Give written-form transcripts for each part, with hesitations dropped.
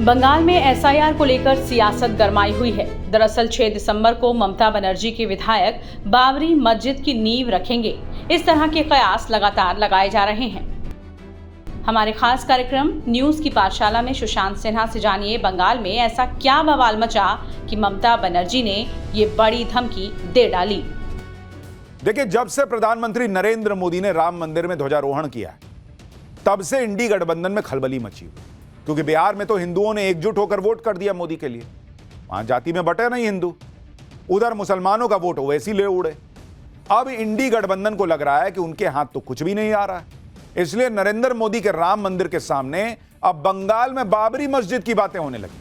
बंगाल में एसआईआर को लेकर सियासत गरमाई हुई है। दरअसल 6 दिसंबर को ममता बनर्जी के विधायक बाबरी मस्जिद की नींव रखेंगे। इस तरह के कयास लगातार लगाए जा रहे हैं। हमारे खास कार्यक्रम न्यूज की पाठशाला में सुशांत सिन्हा से जानिए बंगाल में ऐसा क्या बवाल मचा कि ममता बनर्जी ने ये बड़ी धमकी दे डाली। देखिए, जब से प्रधानमंत्री नरेंद्र मोदी ने राम मंदिर में ध्वजारोहण किया तब से इंडी गठबंधन में खलबली मची हुई, क्योंकि बिहार में तो हिंदुओं ने एकजुट होकर वोट कर दिया मोदी के लिए। वहां जाति में बटे नहीं हिंदू, उधर मुसलमानों का वोट वैसी ले उड़े। अब इंडी गठबंधन को लग रहा है कि उनके हाथ तो कुछ भी नहीं आ रहा है, इसलिए नरेंद्र मोदी के राम मंदिर के सामने अब बंगाल में बाबरी मस्जिद की बातें होने लगी।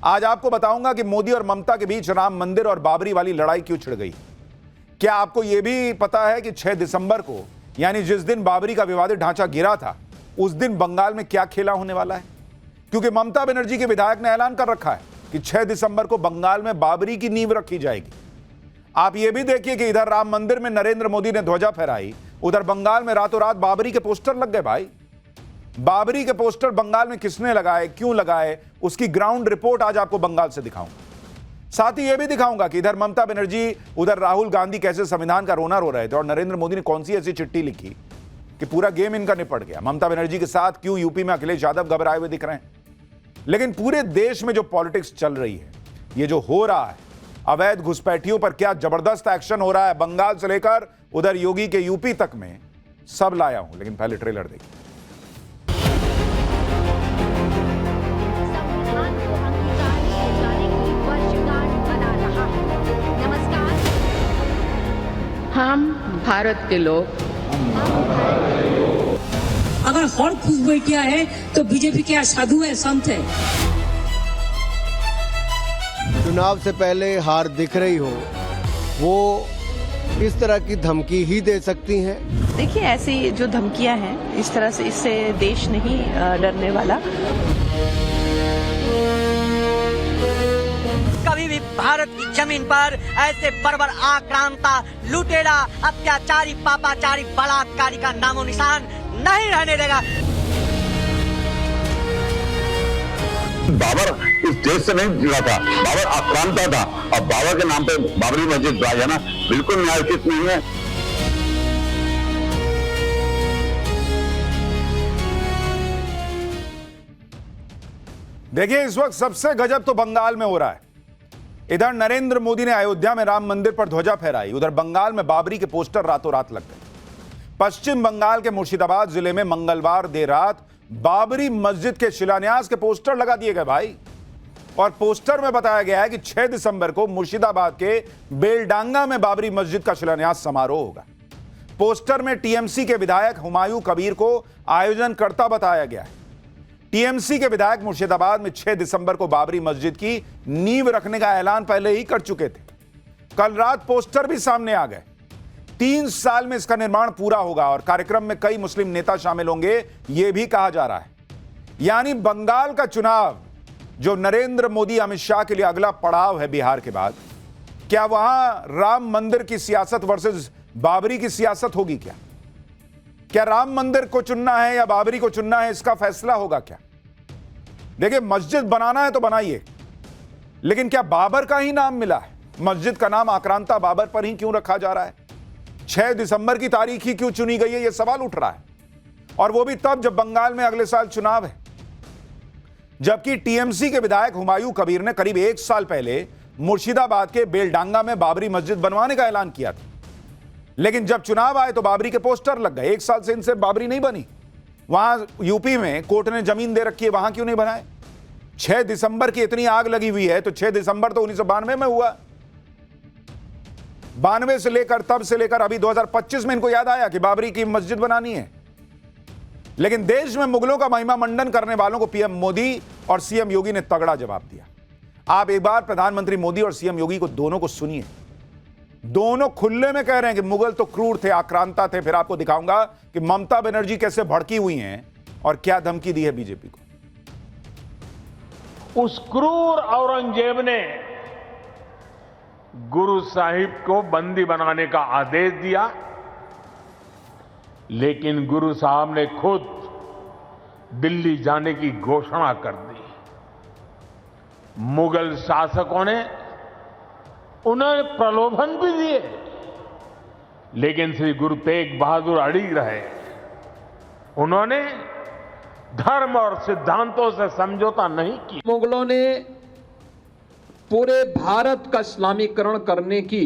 आज आपको बताऊंगा कि मोदी और ममता के बीच राम मंदिर और बाबरी वाली लड़ाई क्यों छिड़ गई। क्या आपको यह भी पता है कि 6 दिसंबर को, यानी जिस दिन बाबरी का विवादित ढांचा गिरा था, उस दिन बंगाल में क्या खेला होने वाला है? क्योंकि ममता बनर्जी के विधायक ने ऐलान कर रखा है कि 6 दिसंबर को बंगाल में बाबरी की नींव रखी जाएगी। आप यह भी देखिए कि इधर राम मंदिर में नरेंद्र मोदी ने ध्वजा फहराई, उधर बंगाल में रातों रात बाबरी के पोस्टर लग गए। भाई, बाबरी के पोस्टर बंगाल में किसने लगाए, क्यों लगाए, उसकी ग्राउंड रिपोर्ट आज आपको बंगाल से दिखाऊंगा। साथ ही यह भी दिखाऊंगा कि इधर ममता बनर्जी, उधर राहुल गांधी कैसे संविधान का रोना रो रहे थे और नरेंद्र मोदी ने कौन सी ऐसी चिट्ठी लिखी कि पूरा गेम इनका निपट गया। ममता बनर्जी के साथ क्यों यूपी में अखिलेश यादव घबराए हुए दिख रहे हैं। लेकिन पूरे देश में जो पॉलिटिक्स चल रही है, ये जो हो रहा है, अवैध घुसपैठियों पर क्या जबरदस्त एक्शन हो रहा है, बंगाल से लेकर उधर योगी के यूपी तक में, सब लाया हूं। लेकिन पहले ट्रेलर देखिए। हम भारत के लोग, अगर हर खुश बैठिया है तो बीजेपी क्या साधु है, संत है? चुनाव से पहले हार दिख रही हो, वो इस तरह की धमकी ही दे सकती हैं। देखिए, ऐसी जो धमकियां हैं, इस तरह से, इससे देश नहीं डरने वाला। कभी भी भारत की जमीन पर ऐसे बर्बर आक्रांता, लुटेरा, अत्याचारी, पापाचारी, बलात्कारी का नामो निशान नहीं रहने देगा। बाबर इस देश से नहीं जुड़ा था, बाबर आक्रांता था, और बाबर के नाम पे बाबरी मस्जिद बनाया ना, बिल्कुल न्यायोचित नहीं है। देखिए, इस वक्त सबसे गजब तो बंगाल में हो रहा है। इधर नरेंद्र मोदी ने अयोध्या में राम मंदिर पर ध्वजा फहराई, उधर बंगाल में बाबरी के पोस्टर रातों रात लग गए। पश्चिम बंगाल के मुर्शिदाबाद जिले में मंगलवार देर रात बाबरी मस्जिद के शिलान्यास के पोस्टर लगा दिए गए। भाई, और पोस्टर में बताया गया है कि 6 दिसंबर को मुर्शिदाबाद के बेलडांगा में बाबरी मस्जिद का शिलान्यास समारोह होगा। पोस्टर में टीएमसी के विधायक हुमायूं कबीर को आयोजनकर्ता बताया गया है। टीएमसी के विधायक मुर्शिदाबाद में 6 दिसंबर को बाबरी मस्जिद की नींव रखने का ऐलान पहले ही कर चुके थे। कल रात पोस्टर भी सामने आ गए। 3 साल में इसका निर्माण पूरा होगा और कार्यक्रम में कई मुस्लिम नेता शामिल होंगे, यह भी कहा जा रहा है। यानी बंगाल का चुनाव, जो नरेंद्र मोदी अमित शाह के लिए अगला पड़ाव है बिहार के बाद, क्या वहां राम मंदिर की सियासत वर्सेस बाबरी की सियासत होगी? क्या राम मंदिर को चुनना है या बाबरी को चुनना है, इसका फैसला होगा क्या? देखिए, मस्जिद बनाना है तो बनाइए, लेकिन क्या बाबर का ही नाम मिला है? मस्जिद का नाम आक्रांता बाबर पर ही क्यों रखा जा रहा है? 6 दिसंबर की तारीख ही क्यों चुनी गई है, यह सवाल उठ रहा है। और वो भी तब जब बंगाल में अगले साल चुनाव है। जबकि टीएमसी के विधायक हुमायूं कबीर ने करीब 1 साल पहले मुर्शिदाबाद के बेलडांगा में बाबरी मस्जिद बनवाने का ऐलान किया था, लेकिन जब चुनाव आए तो बाबरी के पोस्टर लग गए। 1 साल से इनसे बाबरी नहीं बनी। वहां यूपी में कोर्ट ने जमीन दे रखी है, वहां क्यों नहीं बनाए? 6 दिसंबर की इतनी आग लगी हुई है तो 6 दिसंबर तो 1992 में हुआ। 92 से लेकर, तब से लेकर अभी 2025 में इनको याद आया कि बाबरी की मस्जिद बनानी है। लेकिन देश में मुगलों का महिमा मंडन करने वालों को पीएम मोदी और सीएम योगी ने तगड़ा जवाब दिया। आप एक बार प्रधानमंत्री मोदी और सीएम योगी को, दोनों को सुनिए। दोनों खुले में कह रहे हैं कि मुगल तो क्रूर थे, आक्रांता थे। फिर आपको दिखाऊंगा कि ममता बनर्जी कैसे भड़की हुई हैं और क्या धमकी दी है बीजेपी को। उस क्रूर औरंगजेब ने गुरु साहिब को बंदी बनाने का आदेश दिया, लेकिन गुरु साहब ने खुद दिल्ली जाने की घोषणा कर दी। मुगल शासकों ने उन्हें प्रलोभन भी दिए, लेकिन श्री गुरु तेग बहादुर अड़िग रहे। उन्होंने धर्म और सिद्धांतों से समझौता नहीं किया। मुगलों ने पूरे भारत का इस्लामीकरण करने की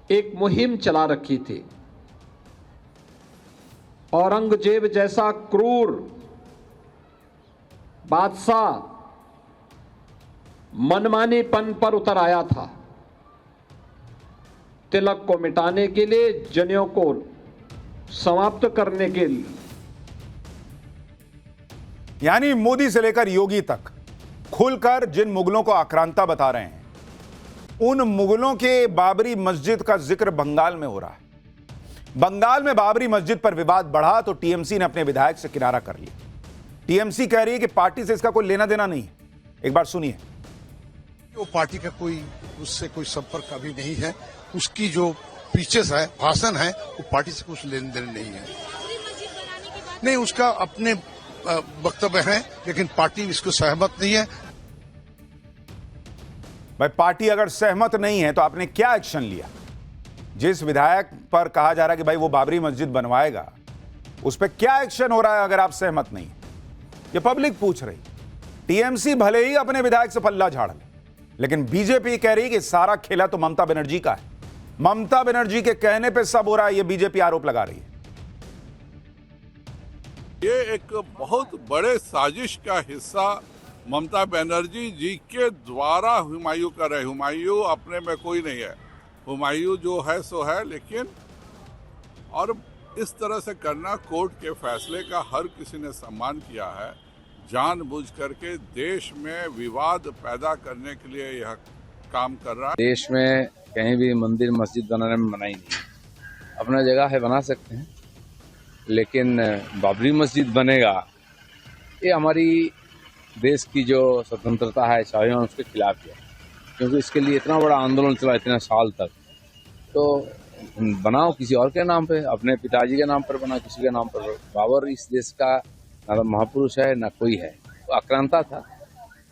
एक मुहिम चला रखी थी। औरंगजेब जैसा क्रूर बादशाह मनमानीपन पर उतर आया था। तिलक को मिटाने के लिए, जनेऊ को समाप्त करने के लिए। यानी मोदी से लेकर योगी तक खुलकर जिन मुगलों को आक्रांता बता रहे हैं, उन मुगलों के बाबरी मस्जिद का जिक्र बंगाल में हो रहा है। बंगाल में बाबरी मस्जिद पर विवाद बढ़ा तो टीएमसी ने अपने विधायक से किनारा कर लिया। टीएमसी कह रही है कि पार्टी से इसका कोई लेना देना नहीं है। एक बार सुनिए। वो पार्टी का कोई उससे कोई संपर्क अभी नहीं है। उसकी जो पीछे है भाषण है वो पार्टी से कुछ लेन देन नहीं है। नहीं, उसका अपने वक्तव्य है, लेकिन पार्टी इसको सहमत नहीं है। भाई, पार्टी अगर सहमत नहीं है तो आपने क्या एक्शन लिया? जिस विधायक पर कहा जा रहा है कि भाई वो बाबरी मस्जिद बनवाएगा, उस पर क्या एक्शन हो रहा है अगर आप सहमत नहीं? ये पब्लिक पूछ रही। टीएमसी भले ही अपने विधायक से पल्ला झाड़ ले, लेकिन बीजेपी कह रही कि सारा खेला तो ममता बनर्जी का है। ममता बनर्जी के कहने पे सब हो रहा है, ये बीजेपी आरोप लगा रही है। ये एक बहुत बड़े साजिश का हिस्सा ममता बनर्जी जी के द्वारा हुमायूं कर रहे। हुमायूं अपने में कोई नहीं है, हुमायूं जो है सो है, लेकिन और इस तरह से करना, कोर्ट के फैसले का हर किसी ने सम्मान किया है। जानबूझ करके देश में विवाद पैदा करने के लिए यह काम कर रहा है। देश में कहीं भी मंदिर मस्जिद बनाने में मनाही नहीं। अपना जगह है, बना सकते हैं, लेकिन बाबरी मस्जिद बनेगा, ये हमारी देश की जो स्वतंत्रता है, स्वाभिमान, उसके खिलाफ है। क्योंकि इसके लिए इतना बड़ा आंदोलन चला इतने साल तक, तो बनाओ किसी और के नाम पे, अपने पिताजी के नाम पर बनाओ, किसी के नाम पर। बाबर इस देश का ना तो महापुरुष है ना कोई है, तो आक्रांता था।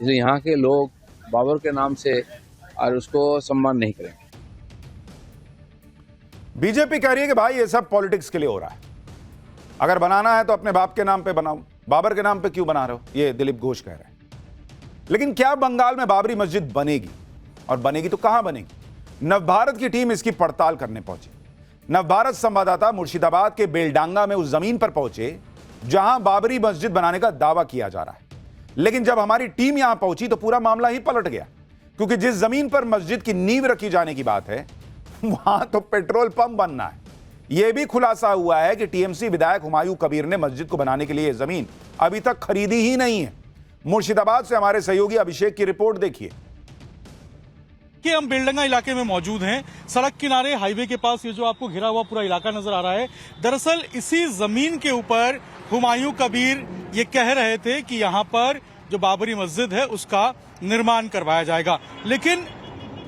इसलिए यहाँ के लोग बाबर के नाम से और उसको सम्मान नहीं करेंगे। बीजेपी कह रही है कि भाई ये सब पॉलिटिक्स के लिए हो रहा है। अगर बनाना है तो अपने बाप के नाम पे बनाओ, बाबर के नाम पे क्यों बना रहे हो? ये दिलीप घोष कह रहे हैं। लेकिन क्या बंगाल में बाबरी मस्जिद बनेगी? और बनेगी तो कहां बनेगी? नवभारत की टीम इसकी पड़ताल करने पहुंची। नवभारत संवाददाता मुर्शिदाबाद के बेलडांगा में उस जमीन पर पहुंचे जहां बाबरी मस्जिद बनाने का दावा किया जा रहा है। लेकिन जब हमारी टीम यहां पहुंची तो पूरा मामला ही पलट गया, क्योंकि जिस जमीन पर मस्जिद की नींव रखी जाने की बात है, वहां तो पेट्रोल पंप बनना है। यह भी खुलासा हुआ है कि टीएमसी विधायक हुमायूं कबीर ने मस्जिद को बनाने के लिए यह जमीन अभी तक खरीदी ही नहीं है। मुर्शिदाबाद से हमारे सहयोगी अभिषेक की रिपोर्ट देखिए। कि हम बेलडंगा इलाके में मौजूद हैं। सड़क किनारे हाईवे के पास ये जो आपको घिरा हुआ पूरा इलाका नजर आ रहा है, दरअसल इसी जमीन के ऊपर हुमायूं कबीर ये कह रहे थे कि यहाँ पर जो बाबरी मस्जिद है उसका निर्माण करवाया जाएगा। लेकिन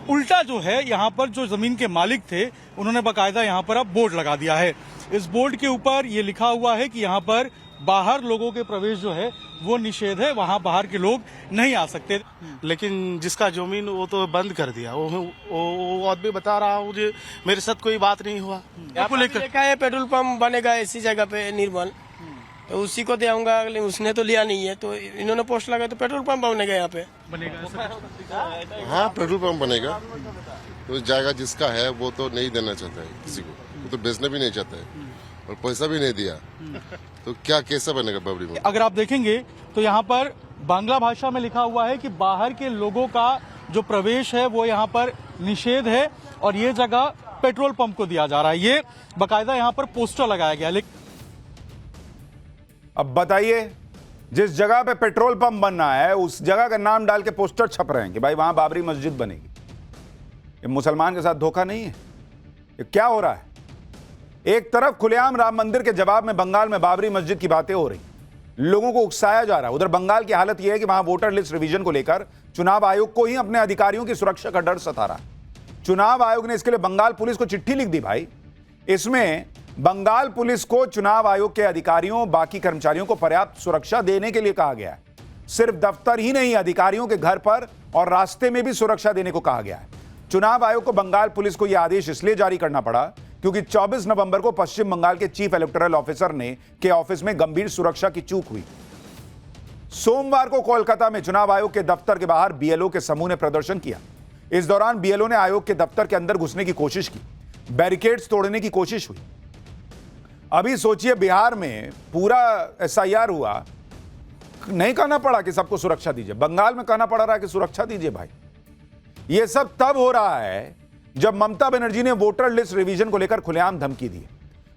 उल्टा जो है, यहाँ पर जो जमीन के मालिक थे उन्होंने बाकायदा यहाँ पर अब बोर्ड लगा दिया है। इस बोर्ड के ऊपर ये लिखा हुआ है कि यहाँ पर बाहर लोगों के प्रवेश जो है वो निषेध है, वहाँ बाहर के लोग नहीं आ सकते। लेकिन जिसका जमीन वो तो बंद कर दिया। वो आदमी बता रहा हूँ, मुझे मेरे साथ कोई बात नहीं हुआ। आपको लेकर पेट्रोल पंप बनेगा इसी जगह पे निर्मल, तो उसी को देऊंगा, लेकिन उसने तो लिया नहीं है, तो इन्होंने पोस्ट लगाया तो पेट्रोल पंप बनेगा यहाँ पे। हाँ, पेट्रोल पंप बनेगा। तो जाएगा जिसका है वो तो नहीं देना चाहता है किसी को, वो तो बेचना भी नहीं चाहता है और पैसा भी नहीं दिया, तो क्या कैसा बनेगा बाबरी मस्जिद? अगर आप देखेंगे तो यहाँ पर बांग्ला भाषा में लिखा हुआ है कि बाहर के लोगों का जो प्रवेश है वो यहाँ पर निषेध है और ये जगह पेट्रोल पंप को दिया जा रहा है। ये बाकायदा यहाँ पर पोस्टर लगाया गया। लेकिन अब बताइए, जिस जगह पे पेट्रोल पंप बनना है उस जगह का नाम डाल के पोस्टर छप रहे हैं कि भाई वहां बाबरी मस्जिद बनेगी। ये मुसलमान के साथ धोखा नहीं है? ये क्या हो रहा है? एक तरफ खुलेआम राम मंदिर के जवाब में बंगाल में बाबरी मस्जिद की बातें हो रही, लोगों को उकसाया जा रहा है। उधर बंगाल की हालत यह है कि वहां वोटर लिस्ट रिवीजन को लेकर चुनाव आयोग को ही अपने अधिकारियों की सुरक्षा का डर सता रहा है। चुनाव आयोग ने इसके लिए बंगाल पुलिस को चिट्ठी लिख दी। भाई, इसमें बंगाल पुलिस को चुनाव आयोग के अधिकारियों, बाकी कर्मचारियों को पर्याप्त सुरक्षा देने के लिए कहा गया है। सिर्फ दफ्तर ही नहीं, अधिकारियों के घर पर और रास्ते में भी सुरक्षा देने को कहा गया है। चुनाव आयोग को बंगाल पुलिस को यह आदेश इसलिए जारी करना पड़ा क्योंकि 24 नवंबर को पश्चिम बंगाल के चीफ इलेक्टोरल ऑफिसर के ऑफिस में गंभीर सुरक्षा की चूक हुई। सोमवार को कोलकाता में चुनाव आयोग के दफ्तर के बाहर बीएलओ के समूह ने प्रदर्शन किया। इस दौरान बीएलओ ने आयोग के दफ्तर के अंदर घुसने की कोशिश की, बैरिकेड्स तोड़ने की कोशिश हुई। अभी सोचिए, बिहार में पूरा एसआईआर हुआ, नहीं कहना पड़ा कि सबको सुरक्षा दीजिए, बंगाल में कहना पड़ रहा है कि सुरक्षा दीजिए भाई। यह सब तब हो रहा है जब ममता बनर्जी ने वोटर लिस्ट रिवीजन को लेकर खुलेआम धमकी दी।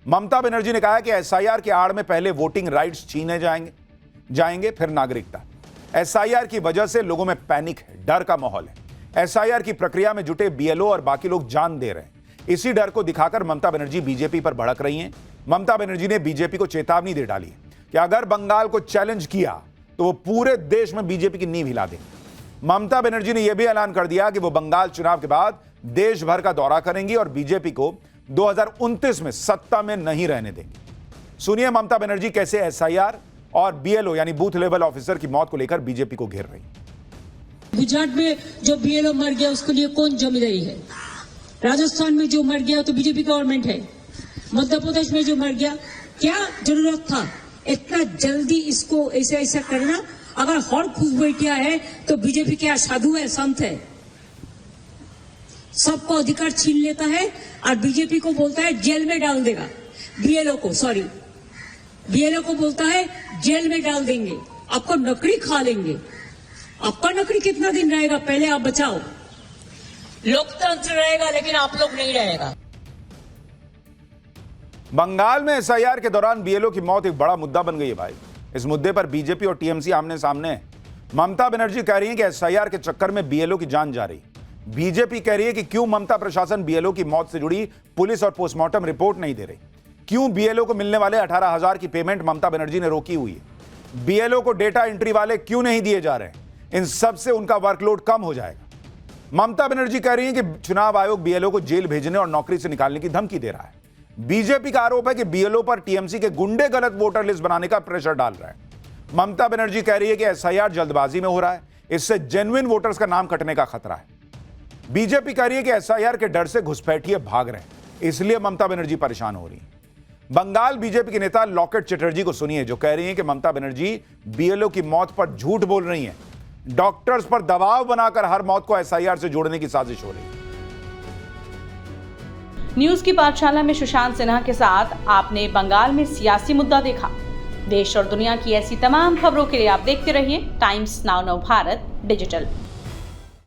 ममता बनर्जी ने कहा कि एसआईआर की आड़ में पहले वोटिंग राइट्स छीने जाएंगे, फिर नागरिकता। एसआईआर की वजह से लोगों में पैनिक है, डर का माहौल है। एसआईआर की प्रक्रिया में जुटे बीएलओ और बाकी लोग जान दे रहे हैं। इसी डर को दिखाकर ममता बनर्जी बीजेपी पर भड़क रही हैं। ममता बनर्जी ने बीजेपी को चेतावनी दे डाली है कि अगर बंगाल को चैलेंज किया तो वो पूरे देश में बीजेपी की नींव हिला देंगे। ममता बनर्जी ने यह भी ऐलान कर दिया कि वो बंगाल चुनाव के बाद देश भर का दौरा करेंगी और बीजेपी को 2029 में सत्ता में नहीं रहने देंगे। सुनिए ममता बनर्जी कैसे एसआईआर और बीएलओ यानी बूथ लेवल ऑफिसर की मौत को लेकर बीजेपी को घेर रही। गुजरात में जो बीएलओ मर गया उसके लिए कौन जिम्मेदारी है? राजस्थान में जो मर गया तो बीजेपी गवर्नमेंट है। मध्य प्रदेश में जो मर गया, क्या जरूरत था इतना जल्दी इसको ऐसा करना? अगर हर खुश बैठिया है तो बीजेपी क्या साधु है, संत है? सबको अधिकार छीन लेता है और बीजेपी को बोलता है जेल में डाल देगा। बीएलओ को बोलता है जेल में डाल देंगे, आपको नकड़ी खा लेंगे। आपका नकड़ी कितना दिन रहेगा, पहले आप बचाओ। लोकतंत्र रहेगा लेकिन आप लोग नहीं रहेगा। बंगाल में एसआईआर के दौरान बीएलओ की मौत एक बड़ा मुद्दा बन गई है भाई। इस मुद्दे पर बीजेपी और टीएमसी आमने सामने है। ममता बनर्जी कह रही है कि एसआईआर के चक्कर में बीएलओ की जान जा रही। बीजेपी कह रही है कि क्यों ममता प्रशासन बीएलओ की मौत से जुड़ी पुलिस और पोस्टमार्टम रिपोर्ट नहीं दे रही। क्यों बीएलओ को मिलने वाले 18,000 की पेमेंट ममता बनर्जी ने रोकी हुई है। बीएलओ को डेटा एंट्री वाले क्यों नहीं दिए जा रहे हैं। इन सब से उनका वर्कलोड कम हो जाएगा। ममता बनर्जी कह रही है कि चुनाव आयोग बीएलओ को जेल भेजने और नौकरी से निकालने की धमकी दे रहा है। बीजेपी का आरोप है कि बीएलओ पर टीएमसी के गुंडे गलत वोटर लिस्ट बनाने का प्रेशर डाल रहा है। ममता बनर्जी कह रही है कि एसआईआर जल्दबाजी में हो रहा है, इससे जेन्युइन वोटर्स का नाम कटने का खतरा है। बीजेपी कह रही है कि एसआईआर के डर से घुसपैठिए भाग रहे हैं, इसलिए ममता बनर्जी परेशान हो रही है। बंगाल बीजेपी के नेता लॉकेट चटर्जी को सुनिए, जो कह रही हैं कि ममता बनर्जी बीएलओ की मौत पर झूठ बोल रही हैं। डॉक्टर्स पर दबाव बनाकर हर मौत को एसआईआर से जोड़ने की साजिश हो रही है। न्यूज की पाठशाला में सुशांत सिन्हा के साथ आपने बंगाल में सियासी मुद्दा देखा। देश और दुनिया की ऐसी तमाम खबरों के लिए आप देखते रहिए टाइम्स नाउ भारत डिजिटल।